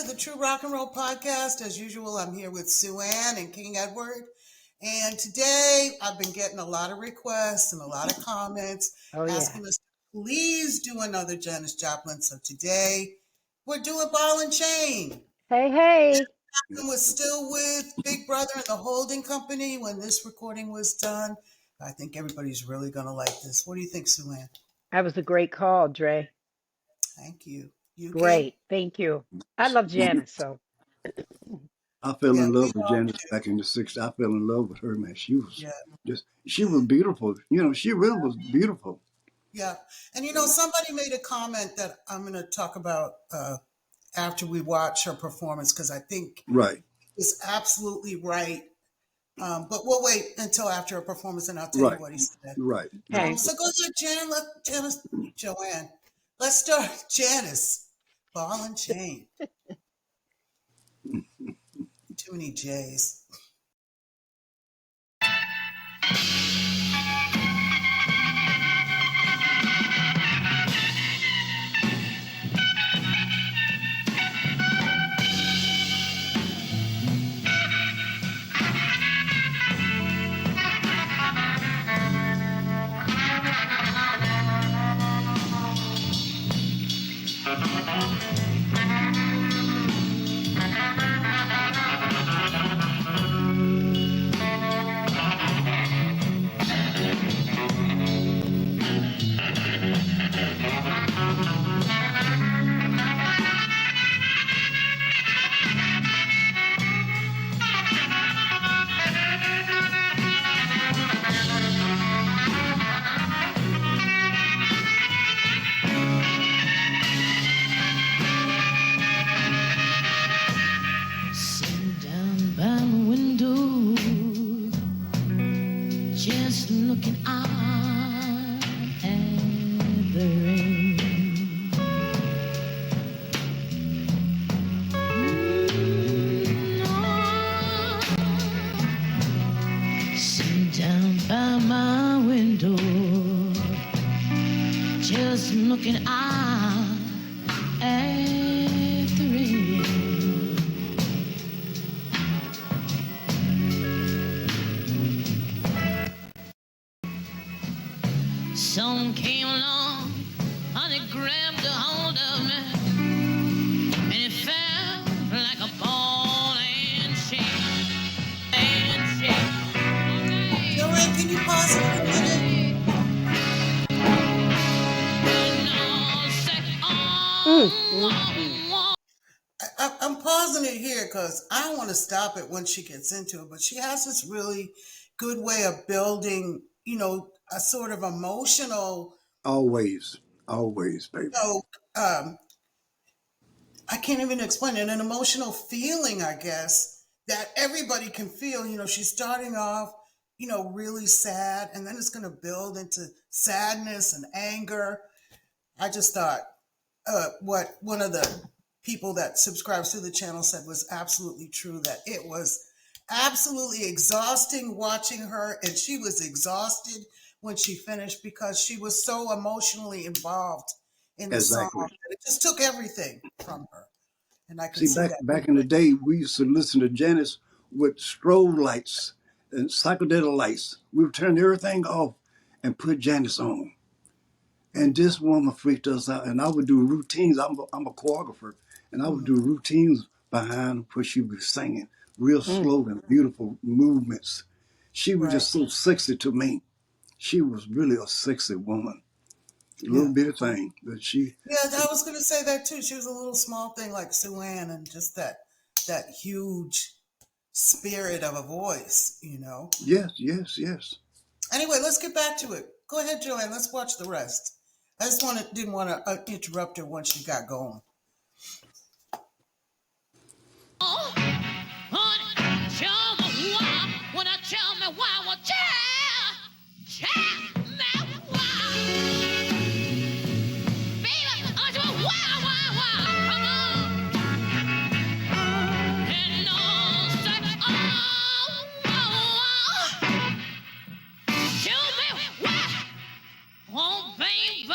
to the True Rock and Roll Podcast. As usual, I'm here with Sue Ann and King Edward. And today I've been getting a lot of requests and a lot of comments asking us to please do another Janis Joplin. So today we're doing Ball and Chain. Hey. Joplin was still with Big Brother and the holding company when this recording was done. I think everybody's really going to like this. What do you think, Sue Ann? That was a great call, Dre. Thank you. You Great. King? Thank you. I love Janis, so. I fell Yeah, in we love with all Janis do. back in the 60s. I fell in love with her, man. She was Yeah. she was beautiful. She really was beautiful. Yeah. And somebody made a comment that I'm going to talk about after we watch her performance because I think Right. it's absolutely right. But we'll wait until after her performance and I'll tell you Right. what he said. Right. Okay. So go ahead, Janice, Joanne. Let's start. Janis, Ball and Chain. Too many J's. Sitting down by the window, just looking out at the rain. Sitting down by my window, just looking out at the rain. Someone came along and it grabbed a hold of me, and it felt like a ball and chain. Joanne, can you pause it for a minute? I'm pausing it here because I don't want to stop it when she gets into it, but she has this really good way of building, a sort of emotional, Always, baby. um, I can't even explain it, an emotional feeling, I guess, that everybody can feel. She's starting off, really sad, and then it's going to build into sadness and anger. I just thought what one of the people that subscribes to the channel said was absolutely true, that it was absolutely exhausting watching her, and she was exhausted when she finished because she was so emotionally involved in the song. Exactly. It just took everything from her. And I could See, see that. back in the day, we used to listen to Janis with strobe lights and psychedelic lights. We would turn everything off and put Janis on. And this woman freaked us out. And I would do routines. I'm a choreographer. And I would do routines behind what she was singing. Real slow and beautiful movements. She was Right. just so sexy to me. She was really a sexy woman. A little Yeah. bitty thing. But she, Yeah, I was going to say that too. She was a little small thing like Sue Ann, and just that huge spirit of a voice. yes. Anyway, let's get back to it. Go ahead, Joanne. Let's watch the rest. I just didn't want to interrupt her once she got going. Oh, baby,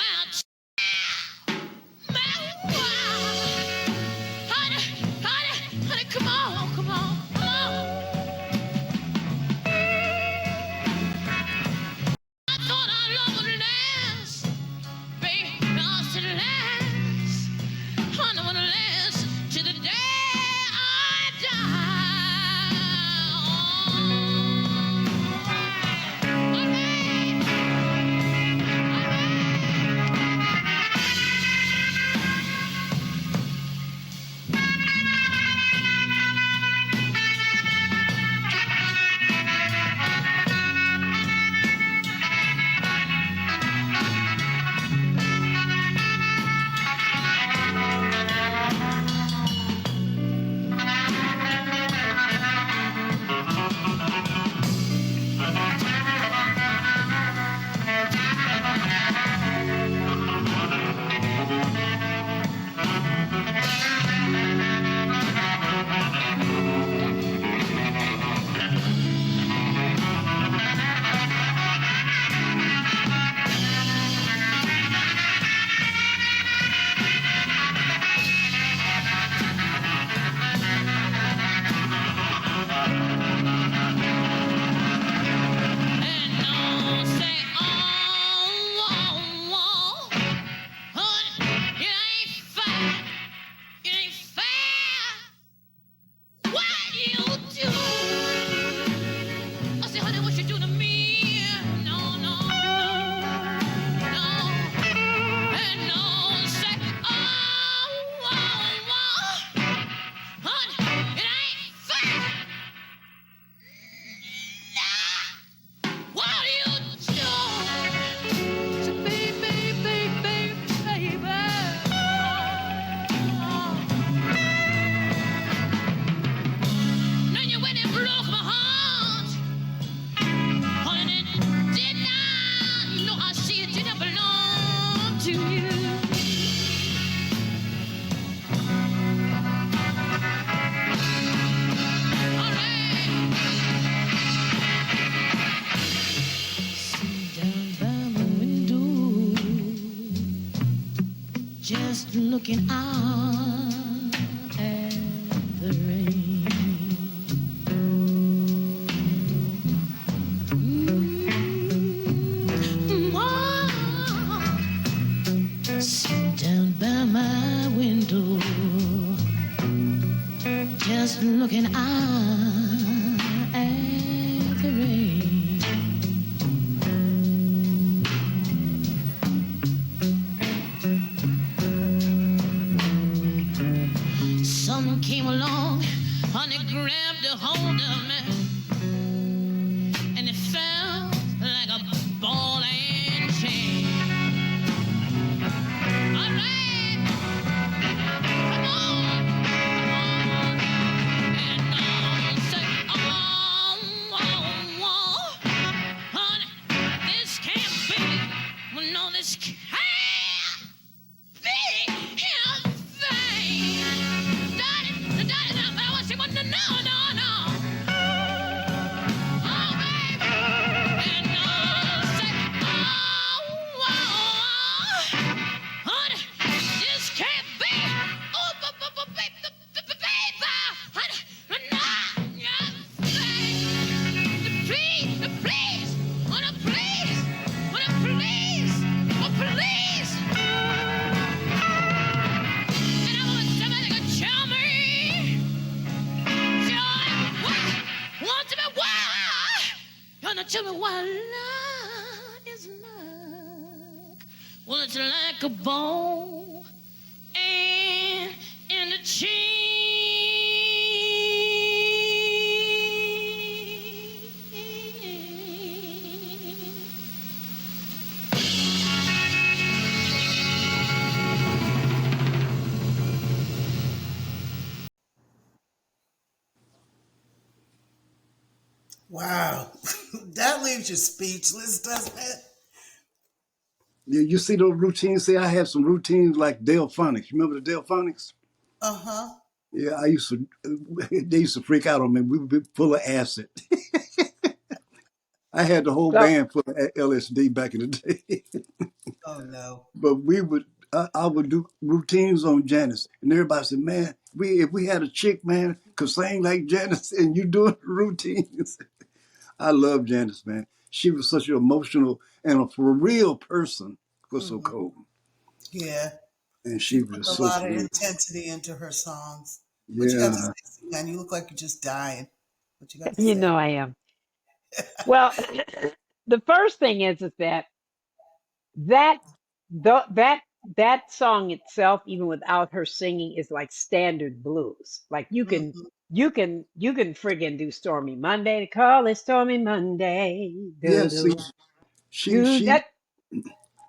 looking out at the rain. Sit down by my window, just looking out at the rain. Someone came along and it grabbed a hold of me, and it felt like a ball and chain. All right, come on, and say, oh, honey, this can't be. Well, no, this can't be. Tell me what love is like. Well, it's like a ball and in a chain. Wow. That leaves you speechless, doesn't it? You see those routines? See, I had some routines like Delphonics. You remember the Delphonics? Uh-huh. Yeah, I used to. They used to freak out on me. We would be full of acid. I had the whole So band full of LSD back in the day. Oh no. But we would, I would do routines on Janis, and everybody said, "Man, if we had a chick, man, could sing like Janis, and you doing routines." I love Janis, man. She was such an emotional and a for real person. Was so Hmm. cold, Yeah. and She she put was a so lot of for real. intensity into her songs. What you got to Yeah, say, man? You look like you're just dying. What you got to you say? know I am. Well, the first thing is that that that that song itself, even without her singing, is like standard blues. Like Hmm. you can friggin' do Stormy Monday. Call it Stormy Monday. yeah. Do See, do. she You she that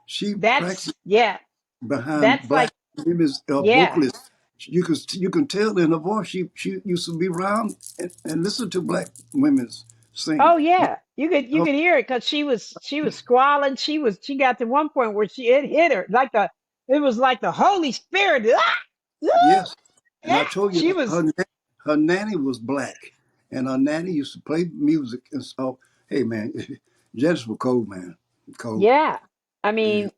she that's practiced yeah. behind That's black like women's yeah. vocalists. You can tell in her voice she used to be around and listen to black women's sing. Oh yeah. You Her- could hear it because she was squalling. She got to one point where it hit her like it was like the Holy Spirit. Ah! Ah! yes, and I Ah! told you She was her nanny was black, and her nanny used to play music and so. Hey man, Jess was cold, man, cold. Yeah. I Yeah, mean,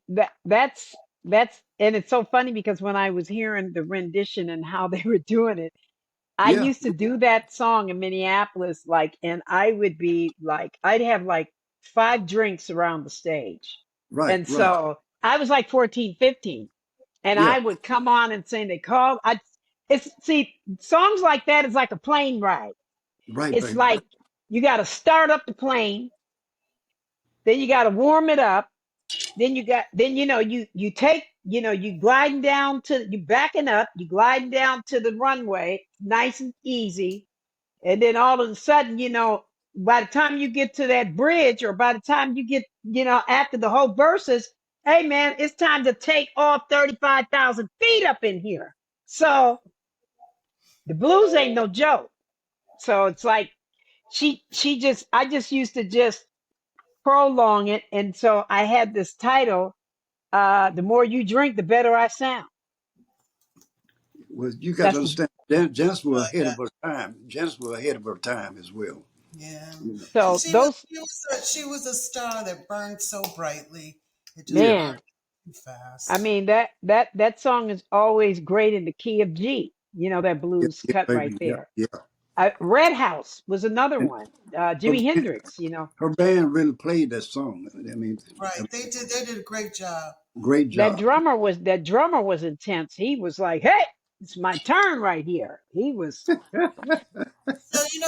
that's and it's so funny because when I was hearing the rendition and how they were doing it, I yeah, used to do that song in Minneapolis, like, and I would be like, I'd have like 5 drinks around the stage. right, And right, so I was like 14, 15, and yeah, I would come on and sing, it's, see, songs like that is like a plane ride. right, It's baby, like you got to start up the plane, then you got to warm it up. Then you take you gliding down to you backing up, you gliding down to the runway, nice and easy, and then all of a sudden, by the time you get to that bridge, or by the time you get, after the whole verses, hey man, it's time to take off 35,000 feet up in here. So the blues ain't no joke. So it's like she just I just used to just prolong it, and so I had this title, the more you drink, the better I sound. well, you got to That's the understand, Janice was Love ahead of that. her time. Janice was ahead of her time as well. Yeah. You know. And so she was those she was a star that burned so brightly. It just Yeah, man. burned. Too I fast. mean that song is always great in the key of G. You know that Yeah, blues yeah, cut right baby. Yeah, there. yeah. Red House was another And one. her, Jimi Hendrix. You know her band really played that song. I mean, Right. They did a great job. great job. that drummer was intense. He was like, "Hey, it's my turn right here." So,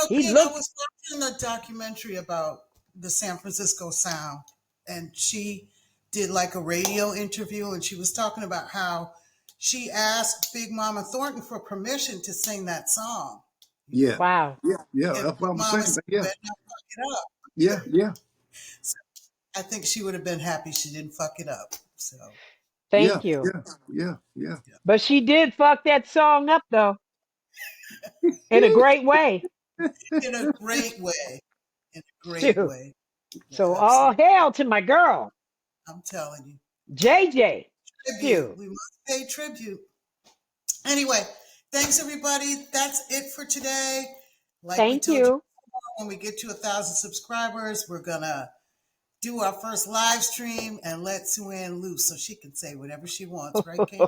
He King, I looked. was watching a documentary about the San Francisco Sound, and she did like a radio interview, and she was talking about how she asked Big Mama Thornton for permission to sing that song, Yeah, Wow. yeah, yeah. and That's what Big I'm Mama saying. said, Yeah, "Better not fuck it up." yeah, yeah, So I think she would have been happy she didn't fuck it up. So, yeah, Thank you. yeah, yeah, yeah. But she did fuck that song up though, in a great way. in a great way, in a great Shoot. way. Yeah, So all absolutely. hail to my girl, I'm telling you. JJ. Tribute. Shoot. We must pay tribute. Anyway, thanks everybody. That's it for today. Like we Thank told you you. before, when we get to 1,000 subscribers, we're gonna do our first live stream and let Sue Ann loose so she can say whatever she wants, right, King?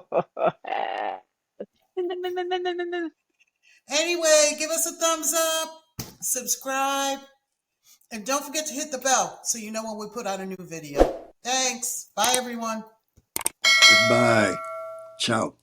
Anyway, give us a thumbs up, subscribe, and don't forget to hit the bell so you know when we put out a new video. Thanks. Bye, everyone. Goodbye. Ciao.